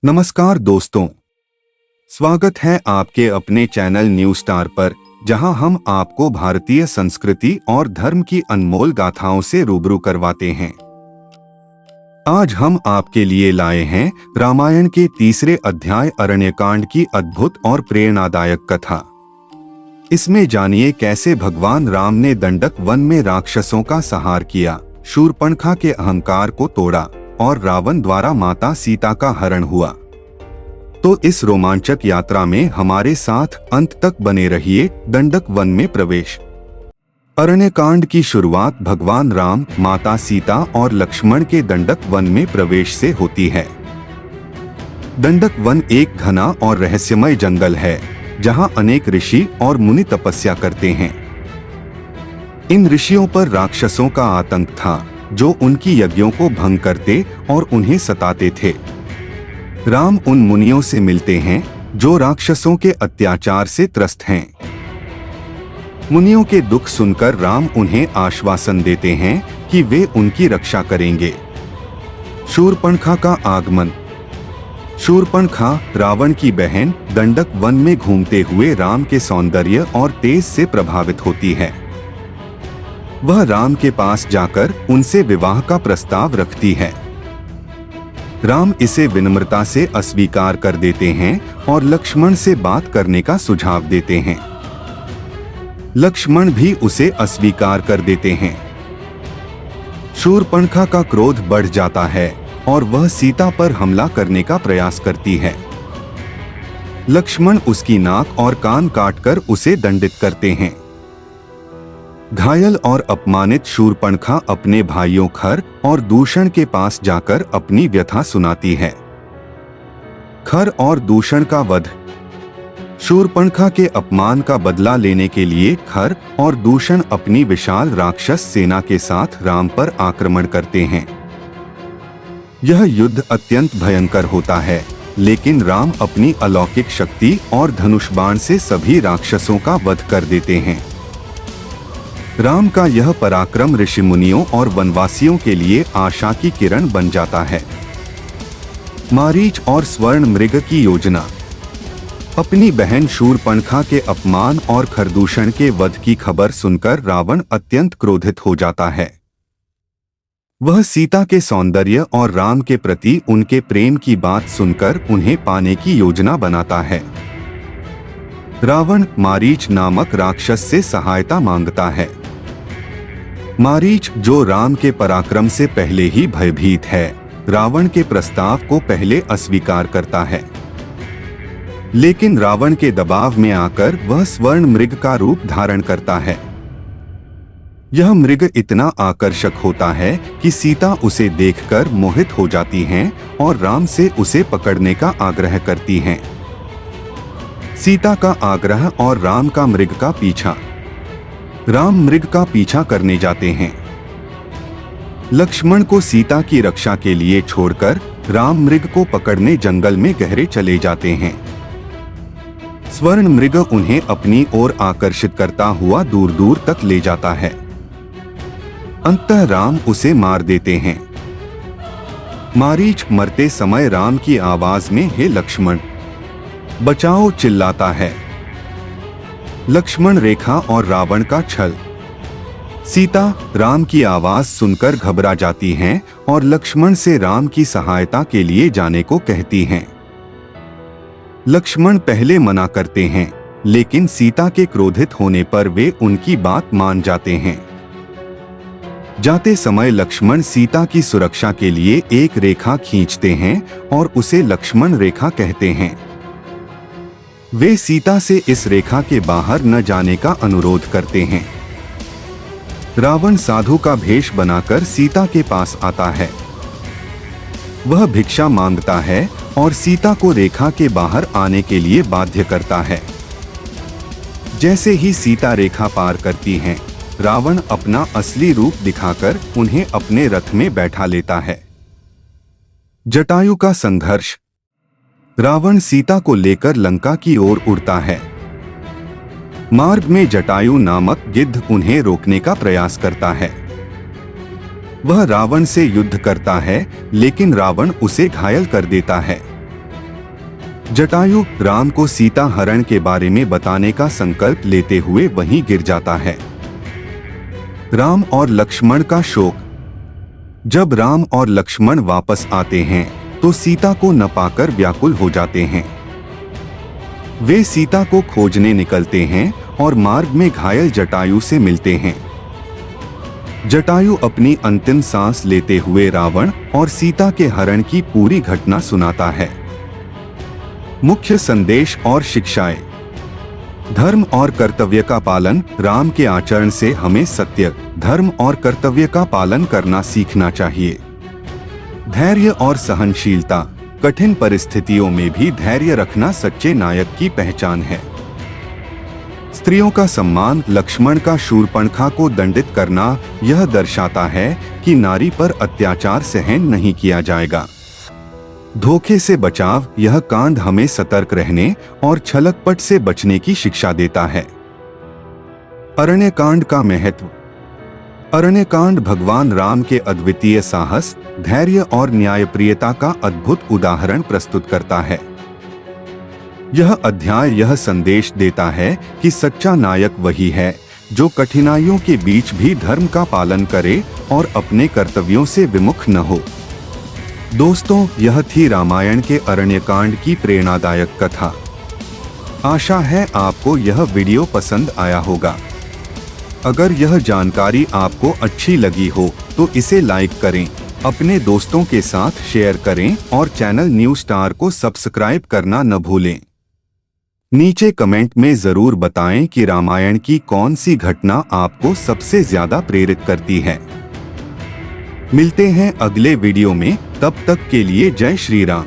नमस्कार दोस्तों, स्वागत है आपके अपने चैनल न्यूज स्टार पर, जहां हम आपको भारतीय संस्कृति और धर्म की अनमोल गाथाओं से रूबरू करवाते हैं। आज हम आपके लिए लाए हैं रामायण के तीसरे अध्याय अरण्यकांड की अद्भुत और प्रेरणादायक कथा। इसमें जानिए कैसे भगवान राम ने दंडक वन में राक्षसों का संहार किया, शूर्पणखा के अहंकार को तोड़ा और रावण द्वारा माता सीता का हरण हुआ। तो इस रोमांचक यात्रा में हमारे साथ अंत तक बने रहिए। दंडक वन में प्रवेश। अरण्यकांड की शुरुआत भगवान राम, माता सीता और लक्ष्मण के दंडक वन में प्रवेश से होती है। दंडक वन एक घना और रहस्यमय जंगल है, जहां अनेक ऋषि और मुनि तपस्या करते हैं। इन ऋषियों पर राक्षसों का आतंक था, जो उनकी यज्ञों को भंग करते और उन्हें सताते थे। राम उन मुनियों से मिलते हैं जो राक्षसों के अत्याचार से त्रस्त हैं। मुनियों के दुख सुनकर राम उन्हें आश्वासन देते हैं कि वे उनकी रक्षा करेंगे। शूर्पणखा का आगमन। शूर्पणखा, रावण की बहन, दंडक वन में घूमते हुए राम के सौंदर्य और तेज से प्रभावित होती है। वह राम के पास जाकर उनसे विवाह का प्रस्ताव रखती है। राम इसे विनम्रता से अस्वीकार कर देते हैं और लक्ष्मण से बात करने का सुझाव देते हैं। लक्ष्मण भी उसे अस्वीकार कर देते हैं। शूर्पणखा का क्रोध बढ़ जाता है और वह सीता पर हमला करने का प्रयास करती है। लक्ष्मण उसकी नाक और कान काटकर उसे दंडित करते हैं। घायल और अपमानित शूर्पणखा अपने भाइयों खर और दूषण के पास जाकर अपनी व्यथा सुनाती है। खर और दूषण का वध। शूर्पणखा के अपमान का बदला लेने के लिए खर और दूषण अपनी विशाल राक्षस सेना के साथ राम पर आक्रमण करते हैं। यह युद्ध अत्यंत भयंकर होता है, लेकिन राम अपनी अलौकिक शक्ति और धनुष बाण से सभी राक्षसों का वध कर देते हैं। राम का यह पराक्रम ऋषि मुनियों और वनवासियों के लिए आशा की किरण बन जाता है। मारीच और स्वर्ण मृग की योजना। अपनी बहन शूर्पणखा के अपमान और खरदूषण के वध की खबर सुनकर रावण अत्यंत क्रोधित हो जाता है। वह सीता के सौंदर्य और राम के प्रति उनके प्रेम की बात सुनकर उन्हें पाने की योजना बनाता है। रावण मारीच नामक राक्षस से सहायता मांगता है। मारीच, जो राम के पराक्रम से पहले ही भयभीत है, रावण के प्रस्ताव को पहले अस्वीकार करता है। लेकिन रावण के दबाव में आकर वह स्वर्ण मृग का रूप धारण करता है। यह मृग इतना आकर्षक होता है कि सीता उसे देखकर मोहित हो जाती हैं और राम से उसे पकड़ने का आग्रह करती हैं। सीता का आग्रह और राम का मृग का पीछा। राम मृग का पीछा करने जाते हैं। लक्ष्मण को सीता की रक्षा के लिए छोड़कर राम मृग को पकड़ने जंगल में गहरे चले जाते हैं। स्वर्ण मृग उन्हें अपनी ओर आकर्षित करता हुआ दूर दूर तक ले जाता है। अंततः राम उसे मार देते हैं। मारीच मरते समय राम की आवाज में हे लक्ष्मण बचाओ चिल्लाता है। लक्ष्मण रेखा और रावण का छल। सीता राम की आवाज सुनकर घबरा जाती हैं और लक्ष्मण से राम की सहायता के लिए जाने को कहती हैं। लक्ष्मण पहले मना करते हैं, लेकिन सीता के क्रोधित होने पर वे उनकी बात मान जाते हैं। जाते समय लक्ष्मण सीता की सुरक्षा के लिए एक रेखा खींचते हैं और उसे लक्ष्मण रेखा कहते हैं। वे सीता से इस रेखा के बाहर न जाने का अनुरोध करते हैं। रावण साधु का भेष बनाकर सीता के पास आता है। वह भिक्षा मांगता है और सीता को रेखा के बाहर आने के लिए बाध्य करता है। जैसे ही सीता रेखा पार करती हैं, रावण अपना असली रूप दिखाकर उन्हें अपने रथ में बैठा लेता है। जटायु का संघर्ष। रावण सीता को लेकर लंका की ओर उड़ता है। मार्ग में जटायु नामक गिद्ध उन्हें रोकने का प्रयास करता है। वह रावण से युद्ध करता है, लेकिन रावण उसे घायल कर देता है। जटायु राम को सीता हरण के बारे में बताने का संकल्प लेते हुए वहीं गिर जाता है। राम और लक्ष्मण का शोक। जब राम और लक्ष्मण वापस आते हैं तो सीता को न पाकर व्याकुल हो जाते हैं। वे सीता को खोजने निकलते हैं और मार्ग में घायल जटायु से मिलते हैं। जटायु अपनी अंतिम सांस लेते हुए रावण और सीता के हरण की पूरी घटना सुनाता है। मुख्य संदेश और शिक्षाएं। धर्म और कर्तव्य का पालन। राम के आचरण से हमें सत्य, धर्म और कर्तव्य का पालन करना सीखना चाहिए। धैर्य और सहनशीलता। कठिन परिस्थितियों में भी धैर्य रखना सच्चे नायक की पहचान है। स्त्रियों का सम्मान। लक्ष्मण का शूर्पणखा को दंडित करना यह दर्शाता है कि नारी पर अत्याचार सहन नहीं किया जाएगा। धोखे से बचाव। यह कांड हमें सतर्क रहने और छलकपट से बचने की शिक्षा देता है। अरण्यकांड का महत्व। अरण्यकांड भगवान राम के अद्वितीय साहस, धैर्य और न्यायप्रियता का अद्भुत उदाहरण प्रस्तुत करता है। यह अध्याय यह संदेश देता है कि सच्चा नायक वही है जो कठिनाइयों के बीच भी धर्म का पालन करे और अपने कर्तव्यों से विमुख न हो। दोस्तों, यह थी रामायण के अरण्यकांड की प्रेरणादायक कथा। आशा है आपको यह वीडियो पसंद आया होगा। अगर यह जानकारी आपको अच्छी लगी हो तो इसे लाइक करें, अपने दोस्तों के साथ शेयर करें और चैनल न्यू स्टार को सब्सक्राइब करना न भूलें। नीचे कमेंट में जरूर बताएं कि रामायण की कौन सी घटना आपको सबसे ज्यादा प्रेरित करती है। मिलते हैं अगले वीडियो में, तब तक के लिए जय श्री राम।